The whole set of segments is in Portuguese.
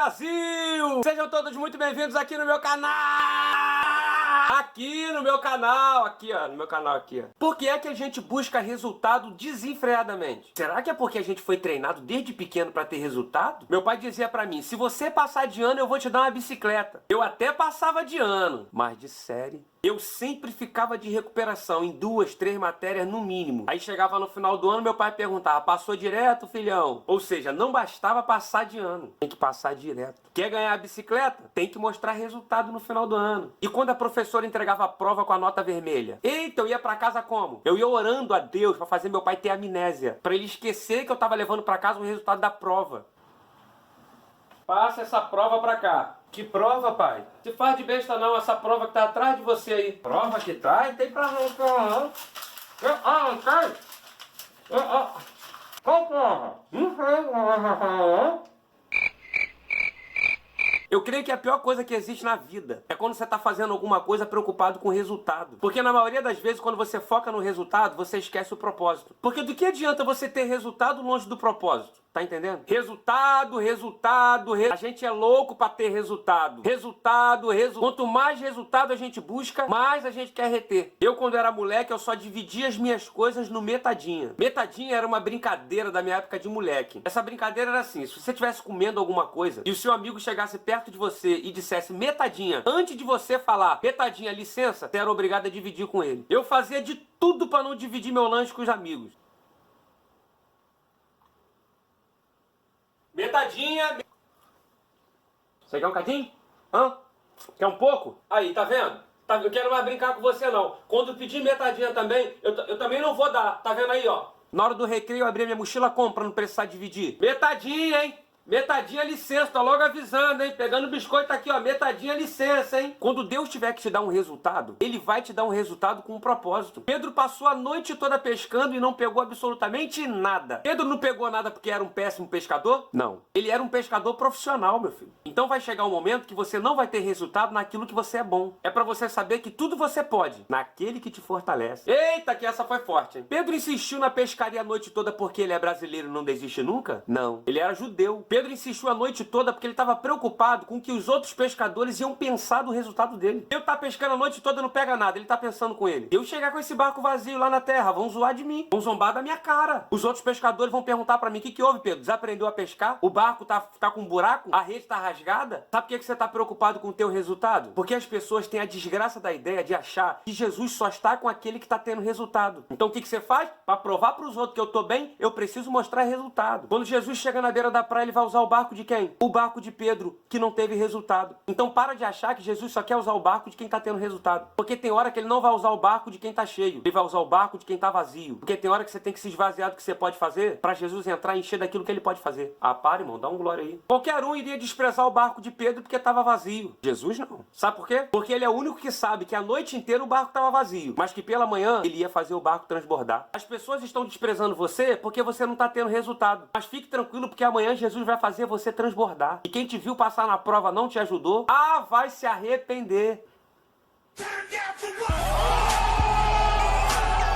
Brasil! Sejam todos muito bem-vindos aqui no meu canal! Aqui no meu canal, aqui. Por que é que a gente busca resultado desenfreadamente? Será que é porque a gente foi treinado desde pequeno para ter resultado? Meu pai dizia para mim, se você passar de ano eu vou te dar uma bicicleta. Eu até passava de ano, mas de série eu sempre ficava de recuperação em 2, 3 matérias no mínimo. Aí chegava no final do ano, meu pai perguntava, passou direto, filhão? Ou seja, não bastava passar de ano, tem que passar direto. Quer ganhar a bicicleta? Tem que mostrar resultado no final do ano. E quando a professora entregava a prova com a nota vermelha? Eita, eu ia pra casa como? Eu ia orando a Deus pra fazer meu pai ter amnésia, pra ele esquecer que eu tava levando pra casa o resultado da prova. Passa essa prova pra cá. Que prova, pai? Se faz de besta não, essa prova que tá atrás de você aí. Prova que traz? Tem pra não. Qual prova? Eu creio que a pior coisa que existe na vida é quando você está fazendo alguma coisa preocupado com o resultado. Porque na maioria das vezes, quando você foca no resultado, você esquece o propósito. Porque do que adianta você ter resultado longe do propósito? Tá entendendo? Resultado. A gente é louco pra ter resultado. Resultado. Quanto mais resultado a gente busca, mais a gente quer reter. Eu, quando era moleque, eu só dividia as minhas coisas no metadinha. Metadinha era uma brincadeira da minha época de moleque. Essa brincadeira era assim, se você estivesse comendo alguma coisa e o seu amigo chegasse perto de você e dissesse metadinha, antes de você falar metadinha, licença, você era obrigado a dividir com ele. Eu fazia de tudo pra não dividir meu lanche com os amigos. Metadinha. Você quer um cadinho? Hã? Quer um pouco? Aí, tá vendo? Eu quero mais brincar com você não. Quando pedir metadinha também, eu também não vou dar. Tá vendo aí, ó? Na hora do recreio eu abri minha mochila como pra não precisar dividir. Metadinha, hein? Metadinha licença, tô logo avisando, hein? Pegando o biscoito aqui, ó. Metadinha licença, hein? Quando Deus tiver que te dar um resultado, Ele vai te dar um resultado com um propósito. Pedro passou a noite toda pescando e não pegou absolutamente nada. Pedro não pegou nada porque era um péssimo pescador? Não. Ele era um pescador profissional, meu filho. Então vai chegar um momento que você não vai ter resultado naquilo que você é bom. É pra você saber que tudo você pode, naquele que te fortalece. Eita, que essa foi forte, hein? Pedro insistiu na pescaria a noite toda porque ele é brasileiro e não desiste nunca? Não. Ele era judeu. Pedro insistiu a noite toda porque ele estava preocupado com o que os outros pescadores iam pensar do resultado dele. Eu tá pescando a noite toda e não pega nada, ele tá pensando com ele. Eu chegar com esse barco vazio lá na terra, vão zoar de mim, vão zombar da minha cara. Os outros pescadores vão perguntar pra mim, o que houve, Pedro? Desaprendeu a pescar? O barco tá com um buraco? A rede tá rasgada? Sabe por que você tá preocupado com o teu resultado? Porque as pessoas têm a desgraça da ideia de achar que Jesus só está com aquele que tá tendo resultado. Então o que você faz? Pra provar pros outros que eu tô bem, eu preciso mostrar resultado. Quando Jesus chega na beira da praia, ele vai usar o barco de quem? O barco de Pedro, que não teve resultado. Então para de achar que Jesus só quer usar o barco de quem tá tendo resultado. Porque tem hora que ele não vai usar o barco de quem tá cheio. Ele vai usar o barco de quem tá vazio. Porque tem hora que você tem que se esvaziar do que você pode fazer pra Jesus entrar e encher daquilo que ele pode fazer. Ah, para, irmão, dá um glória aí. Qualquer um iria desprezar o barco de Pedro porque tava vazio. Jesus não. Sabe por quê? Porque ele é o único que sabe que a noite inteira o barco tava vazio, mas que pela manhã ele ia fazer o barco transbordar. As pessoas estão desprezando você porque você não tá tendo resultado. Mas fique tranquilo porque amanhã Jesus vai fazer você transbordar. E quem te viu passar na prova não te ajudou, vai se arrepender.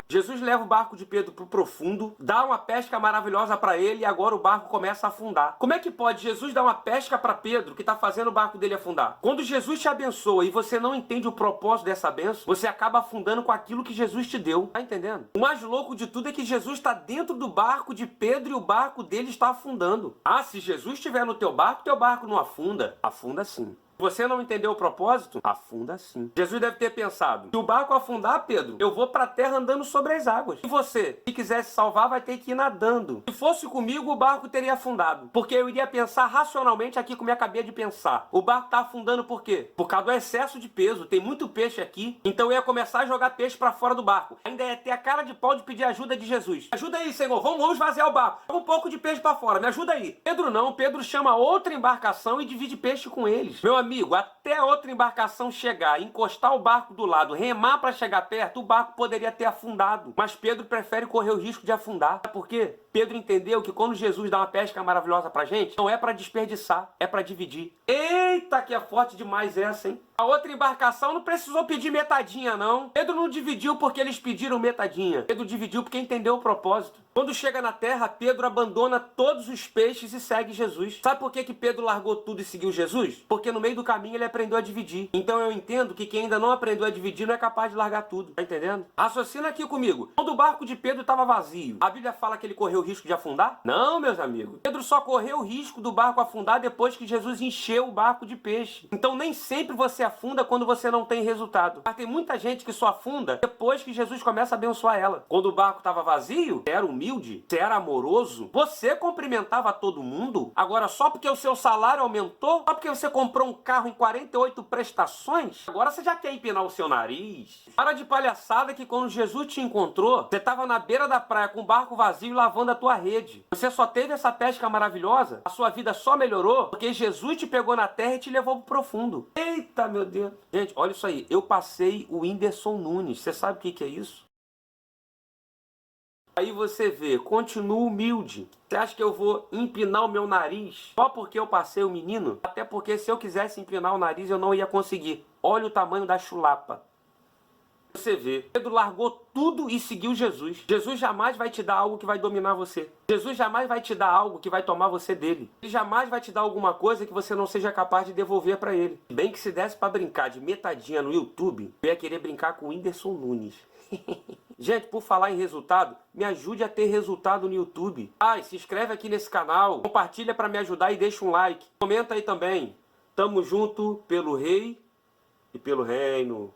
Jesus leva o barco de Pedro pro profundo, dá uma pesca maravilhosa para ele e agora o barco começa a afundar. Como é que pode Jesus dar uma pesca para Pedro que tá fazendo o barco dele afundar? Quando Jesus te abençoa e você não entende o propósito dessa bênção, você acaba afundando com aquilo que Jesus te deu. Tá entendendo? O mais louco de tudo é que Jesus está dentro do barco de Pedro e o barco dele está afundando. Se Jesus estiver no teu barco não afunda. Afunda sim. Você não entendeu o propósito? Afunda sim. Jesus deve ter pensado, se o barco afundar, Pedro, eu vou pra terra andando sobre as águas. E você, se quiser se salvar, vai ter que ir nadando. Se fosse comigo, o barco teria afundado. Porque eu iria pensar racionalmente aqui como eu acabei de pensar. O barco tá afundando por quê? Por causa do excesso de peso. Tem muito peixe aqui. Então eu ia começar a jogar peixe pra fora do barco. Ainda ia ter a cara de pau de pedir ajuda de Jesus. Ajuda aí, Senhor. Vamos esvaziar o barco. Joga um pouco de peixe pra fora. Me ajuda aí. Pedro não. Pedro chama outra embarcação e divide peixe com eles. Meu amigo, até a outra embarcação chegar, encostar o barco do lado, remar para chegar perto, o barco poderia ter afundado. Mas Pedro prefere correr o risco de afundar. Sabe por quê? Pedro entendeu que quando Jesus dá uma pesca maravilhosa pra gente, não é para desperdiçar, é para dividir. Eita, que é forte demais essa, hein? A outra embarcação não precisou pedir metadinha, não. Pedro não dividiu porque eles pediram metadinha. Pedro dividiu porque entendeu o propósito. Quando chega na terra, Pedro abandona todos os peixes e segue Jesus. Sabe por que Pedro largou tudo e seguiu Jesus? Porque no meio do caminho ele aprendeu a dividir. Então eu entendo que quem ainda não aprendeu a dividir não é capaz de largar tudo. Tá entendendo? Raciocina aqui comigo. Quando o barco de Pedro estava vazio, a Bíblia fala que ele correu o risco de afundar? Não, meus amigos. Pedro só correu o risco do barco afundar depois que Jesus encheu o barco de peixe. Então nem sempre você afunda quando você não tem resultado. Mas tem muita gente que só afunda depois que Jesus começa a abençoar ela. Quando o barco estava vazio, você era humilde, você era amoroso, você cumprimentava todo mundo. Agora só porque o seu salário aumentou, só porque você comprou um carro em 48 prestações, agora você já quer empinar o seu nariz. Para de palhaçada que quando Jesus te encontrou, você estava na beira da praia com o barco vazio lavando a tua rede. Você só teve essa pesca maravilhosa, a sua vida só melhorou porque Jesus te pegou na terra e te levou pro profundo. Eita, meu Deus. Gente, olha isso aí. Eu passei o Whindersson Nunes. Você sabe o que é isso? Aí você vê, continuo humilde. Você acha que eu vou empinar o meu nariz só porque eu passei o menino? Até porque se eu quisesse empinar o nariz eu não ia conseguir. Olha o tamanho da chulapa. Você vê, Pedro largou tudo e seguiu Jesus. Jesus jamais vai te dar algo que vai dominar você. Jesus jamais vai te dar algo que vai tomar você dele. Ele jamais vai te dar alguma coisa que você não seja capaz de devolver para ele. Bem que se desse para brincar de metadinha no YouTube, eu ia querer brincar com o Whindersson Nunes. Gente, por falar em resultado, me ajude a ter resultado no YouTube. Se inscreve aqui nesse canal, compartilha para me ajudar e deixa um like. Comenta aí também. Tamo junto pelo rei e pelo reino.